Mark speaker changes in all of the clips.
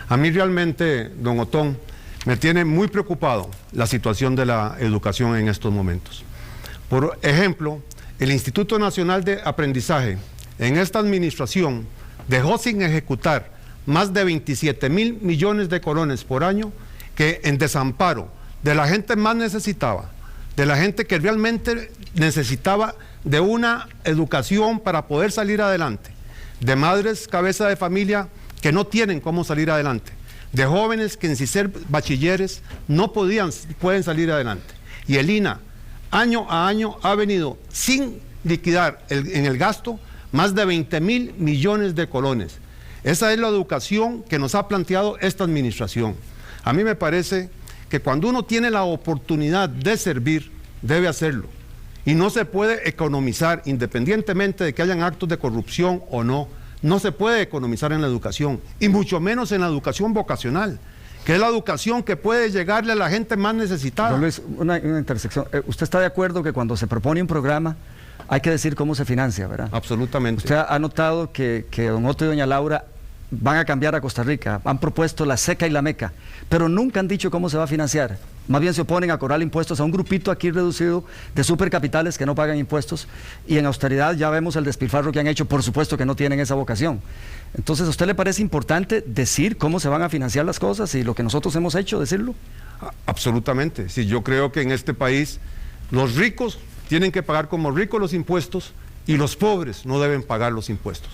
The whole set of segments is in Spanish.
Speaker 1: A mí realmente, don Otón, me tiene muy preocupado la situación de la educación en estos momentos. Por ejemplo, el Instituto Nacional de Aprendizaje, en esta administración, dejó sin ejecutar más de 27.000 millones de colones por año, que en desamparo de la gente más necesitada, de la gente que realmente necesitaba de una educación para poder salir adelante, de madres cabeza de familia que no tienen cómo salir adelante, de jóvenes que sin ser bachilleres no pueden salir adelante. Y el INA, año a año, ha venido sin liquidar en el gasto más de 20.000 millones de colones. Esa es la educación que nos ha planteado esta administración. A mí me parece que cuando uno tiene la oportunidad de servir, debe hacerlo. Y no se puede economizar, independientemente de que hayan actos de corrupción o no. No se puede economizar en la educación, y mucho menos en la educación vocacional, que es la educación que puede llegarle a la gente más necesitada.
Speaker 2: Don Luis, una intersección. ¿Usted está de acuerdo que cuando se propone un programa hay que decir cómo se financia, verdad?
Speaker 1: Absolutamente.
Speaker 2: Usted ha notado que don Otto y doña Laura van a cambiar a Costa Rica, han propuesto la SECA y la MECA, pero nunca han dicho cómo se va a financiar. Más bien se oponen a cobrar impuestos a un grupito aquí reducido de supercapitales que no pagan impuestos, y en austeridad ya vemos el despilfarro que han hecho. Por supuesto que no tienen esa vocación. Entonces, ¿a usted le parece importante decir cómo se van a financiar las cosas y lo que nosotros hemos hecho, decirlo?
Speaker 1: Absolutamente. Sí, yo creo que en este país los ricos tienen que pagar como ricos los impuestos y los pobres no deben pagar los impuestos.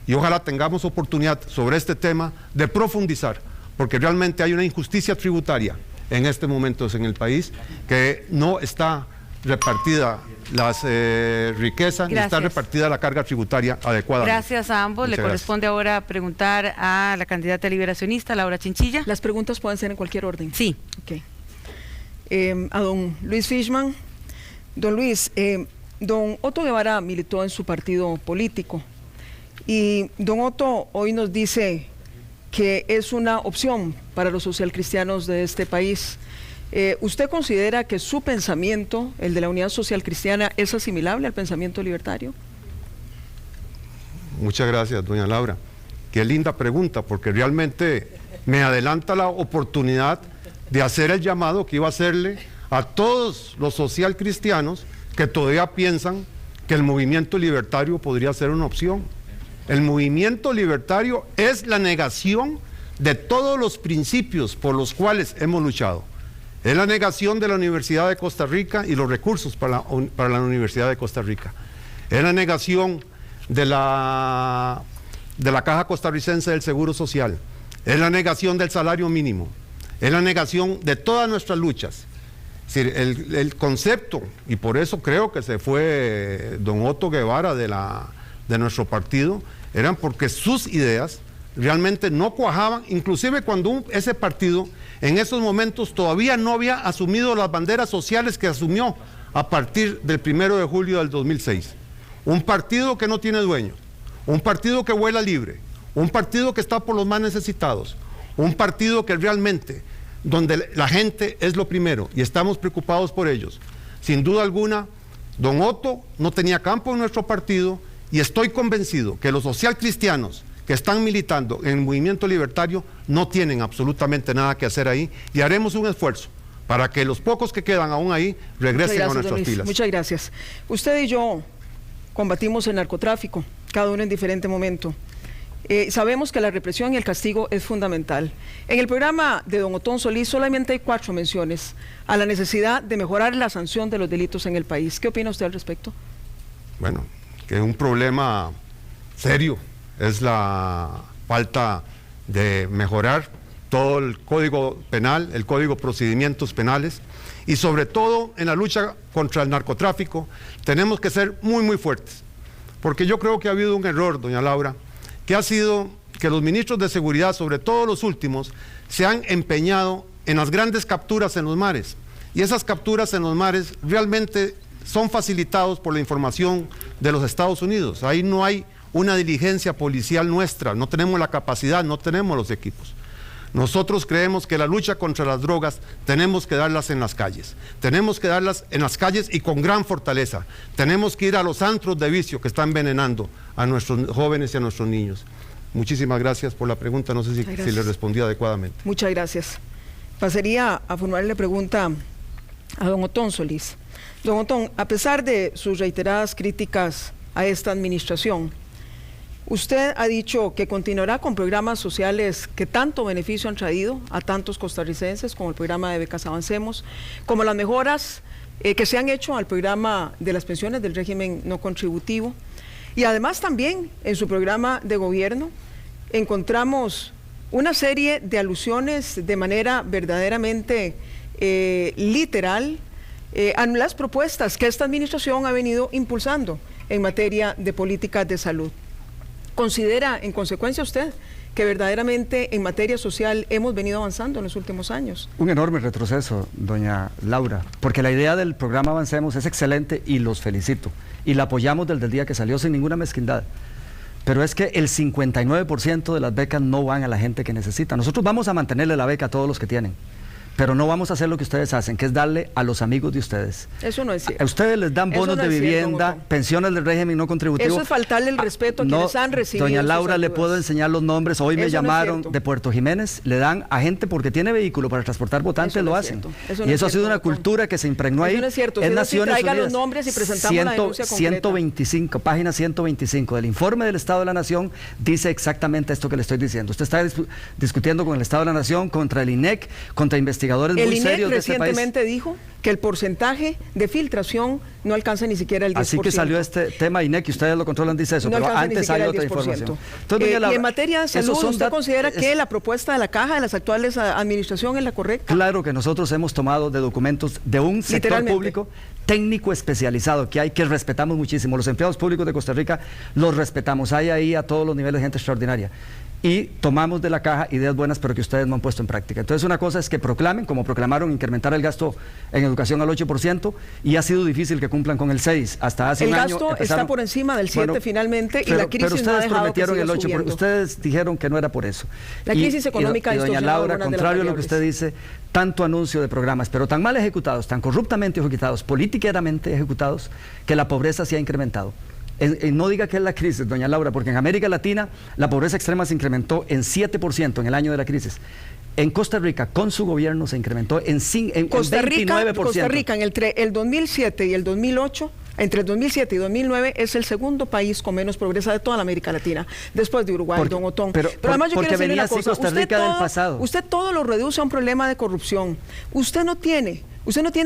Speaker 1: Y ojalá tengamos oportunidad sobre este tema de profundizar, porque realmente hay una injusticia tributaria en este momento en el país, que no está repartida las riquezas, ni está repartida la carga tributaria adecuada.
Speaker 3: Gracias a ambos. Le corresponde ahora preguntar a la candidata liberacionista, Laura Chinchilla.
Speaker 4: Las preguntas pueden ser en cualquier orden.
Speaker 3: Sí.
Speaker 4: Okay. A don Luis Fishman. Don Luis, don Otto Guevara militó en su partido político, y don Otto hoy nos dice que es una opción para los socialcristianos de este país. ¿Usted considera que su pensamiento, el de la Unidad Social Cristiana, es asimilable al pensamiento libertario?
Speaker 1: Muchas gracias, doña Laura. Qué linda pregunta, porque realmente me adelanta la oportunidad de hacer el llamado que iba a hacerle a todos los socialcristianos que todavía piensan que el movimiento libertario podría ser una opción. El movimiento libertario es la negación de todos los principios por los cuales hemos luchado. Es la negación de la Universidad de Costa Rica y los recursos para la Universidad de Costa Rica. Es la negación de la Caja Costarricense del Seguro Social. Es la negación del salario mínimo. Es la negación de todas nuestras luchas. Es decir, el concepto, y por eso creo que se fue don Otto Guevara de nuestro partido, eran porque sus ideas realmente no cuajaban, inclusive cuando ese partido en esos momentos todavía no había asumido las banderas sociales que asumió a partir del 1 de julio del 2006. Un partido que no tiene dueño, un partido que vuela libre, un partido que está por los más necesitados, un partido que realmente, donde la gente es lo primero y estamos preocupados por ellos. Sin duda alguna, don Otto no tenía campo en nuestro partido, y estoy convencido que los socialcristianos que están militando en el movimiento libertario no tienen absolutamente nada que hacer ahí, y haremos un esfuerzo para que los pocos que quedan aún ahí regresen a nuestras filas.
Speaker 4: Muchas gracias. Usted y yo combatimos el narcotráfico, cada uno en diferente momento. Sabemos que la represión y el castigo es fundamental. En el programa de don Otón Solís solamente hay 4 menciones a la necesidad de mejorar la sanción de los delitos en el país. ¿Qué opina usted al respecto?
Speaker 1: Bueno, que un problema serio es la falta de mejorar todo el Código Penal, el Código de Procedimientos Penales, y sobre todo en la lucha contra el narcotráfico tenemos que ser muy, muy fuertes, porque yo creo que ha habido un error, doña Laura, que ha sido que los ministros de seguridad, sobre todo los últimos, se han empeñado en las grandes capturas en los mares, y esas capturas en los mares realmente son facilitados por la información de los Estados Unidos. Ahí no hay una diligencia policial nuestra, no tenemos la capacidad, no tenemos los equipos. Nosotros creemos que la lucha contra las drogas tenemos que darlas en las calles. Tenemos que darlas en las calles y con gran fortaleza. Tenemos que ir a los antros de vicio que están envenenando a nuestros jóvenes y a nuestros niños. muchísimas gracias por la pregunta, no sé si le respondí adecuadamente.
Speaker 4: Muchas gracias. Pasaría a formularle pregunta a don Otón Solís. Don Otón, a pesar de sus reiteradas críticas a esta administración, usted ha dicho que continuará con programas sociales que tanto beneficio han traído a tantos costarricenses, como el programa de becas Avancemos, como las mejoras que se han hecho al programa de las pensiones del régimen no contributivo. Y además también en su programa de gobierno encontramos una serie de alusiones de manera verdaderamente literal a las propuestas que esta administración ha venido impulsando en materia de políticas de salud. ¿Considera en consecuencia usted que verdaderamente en materia social hemos venido avanzando en los últimos años?
Speaker 2: Un enorme retroceso, doña Laura, porque la idea del programa Avancemos es excelente y los felicito. Y la apoyamos desde el día que salió sin ninguna mezquindad. Pero es que el 59% de las becas no van a la gente que necesita. Nosotros vamos a mantenerle la beca a todos los que tienen, pero no vamos a hacer lo que ustedes hacen, que es darle a los amigos de ustedes.
Speaker 4: Eso no es cierto.
Speaker 2: A ustedes les dan bonos de vivienda, pensiones del régimen no contributivo.
Speaker 4: Eso es faltarle el respeto a quienes han recibido.
Speaker 2: Doña Laura, le puedo enseñar los nombres. Hoy me llamaron de Puerto Jiménez, le dan a gente porque tiene vehículo para transportar votantes, lo hacen. Y eso ha sido una cultura que se impregnó ahí.
Speaker 4: Eso no es cierto.
Speaker 2: En Naciones Unidas.
Speaker 4: Traiga los nombres y presentamos la denuncia concreta.
Speaker 2: 125, página 125 del informe del Estado de la Nación dice exactamente esto que le estoy diciendo. Usted está discutiendo con el Estado de la Nación, contra el INEC, contra investigadores muy serios.
Speaker 4: Recientemente dijo que el porcentaje de filtración no alcanza ni siquiera el 10%.
Speaker 2: Así que salió este tema INEC y ustedes lo controlan, dice eso,
Speaker 4: no
Speaker 2: pero antes salió otra información. Entonces,
Speaker 4: y en materia de salud, ¿usted considera que la propuesta de la Caja de las actuales administración es la correcta?
Speaker 2: Claro que nosotros hemos tomado de documentos de un sector público técnico especializado que hay, que respetamos muchísimo. Los empleados públicos de Costa Rica los respetamos, hay ahí a todos los niveles de gente extraordinaria. Y tomamos de la Caja ideas buenas, pero que ustedes no han puesto en práctica. Entonces, una cosa es que proclamen, como proclamaron, incrementar el gasto en educación al 8%, y ha sido difícil que cumplan con el 6%. Hasta hace un año
Speaker 4: el gasto está por encima del 7% finalmente, y la crisis
Speaker 2: pero
Speaker 4: no ha dejado
Speaker 2: prometieron
Speaker 4: que
Speaker 2: el 8%,
Speaker 4: subiendo.
Speaker 2: Ustedes dijeron que no era por eso.
Speaker 4: La crisis económica
Speaker 2: y doña Laura, contrario a lo que usted dice, tanto anuncio de programas, pero tan mal ejecutados, tan corruptamente ejecutados, políticamente ejecutados, que la pobreza se ha incrementado. No diga que es la crisis, doña Laura, porque en América Latina la pobreza extrema se incrementó en 7% en el año de la crisis. En Costa Rica, con su gobierno, se incrementó en 29%.
Speaker 4: Costa Rica, entre el 2007 y el 2008, entre el 2007 y 2009, es el segundo país con menos pobreza de toda la América Latina, después de Uruguay, don Otón.
Speaker 2: Pero además yo quiero decirle una cosa, Costa Rica del pasado.
Speaker 4: Usted todo lo reduce a un problema de corrupción. Usted no tiene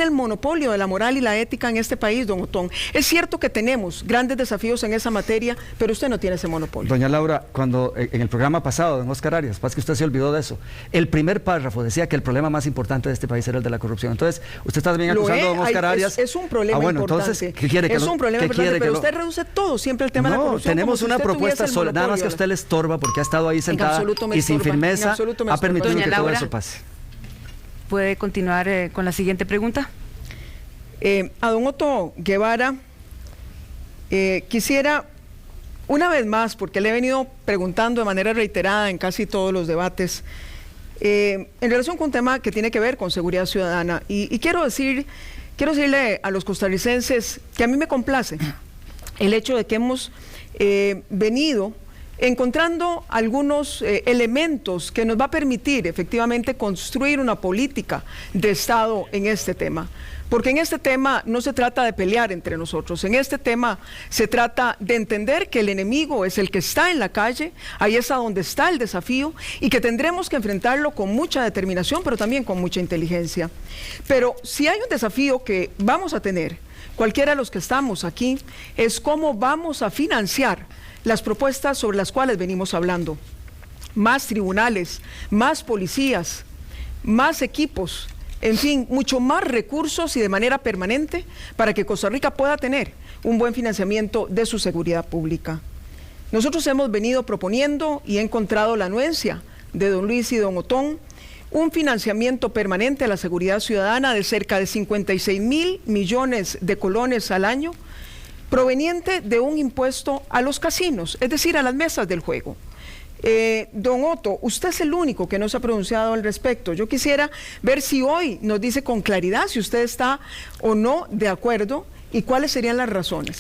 Speaker 4: el monopolio de la moral y la ética en este país, don Otón. Es cierto que tenemos grandes desafíos en esa materia, pero usted no tiene ese monopolio.
Speaker 2: Doña Laura, cuando en el programa pasado, don Oscar Arias, pasa que usted se olvidó de eso, el primer párrafo decía que el problema más importante de este país era el de la corrupción. Entonces, usted está también acusando a don Oscar Arias.
Speaker 4: Es un problema importante.
Speaker 2: Entonces, ¿qué quiere que
Speaker 4: es un problema importante, pero usted reduce todo siempre el tema de la corrupción.
Speaker 2: Tenemos una propuesta sola, nada más que a usted le estorba porque ha estado ahí sentada y sin firmeza ha permitido que todo eso pase.
Speaker 3: ¿Puede continuar con la siguiente pregunta?
Speaker 4: A don Otto Guevara, quisiera, una vez más, porque le he venido preguntando de manera reiterada en casi todos los debates, en relación con un tema que tiene que ver con seguridad ciudadana, y quiero decirle a los costarricenses que a mí me complace el hecho de que hemos venido encontrando algunos elementos que nos va a permitir efectivamente construir una política de Estado en este tema. Porque en este tema no se trata de pelear entre nosotros, en este tema se trata de entender que el enemigo es el que está en la calle, ahí es a donde está el desafío y que tendremos que enfrentarlo con mucha determinación, pero también con mucha inteligencia. Pero si hay un desafío que vamos a tener, cualquiera de los que estamos aquí, es cómo vamos a financiar las propuestas sobre las cuales venimos hablando. Más tribunales, más policías, más equipos, en fin, mucho más recursos y de manera permanente para que Costa Rica pueda tener un buen financiamiento de su seguridad pública. Nosotros hemos venido proponiendo y he encontrado la anuencia de don Luis y don Otón, un financiamiento permanente a la seguridad ciudadana de cerca de 56.000 millones de colones al año, proveniente de un impuesto a los casinos, es decir, a las mesas del juego. Don Otto, usted es el único que no se ha pronunciado al respecto. Yo quisiera ver si hoy nos dice con claridad si usted está o no de acuerdo y cuáles serían las razones.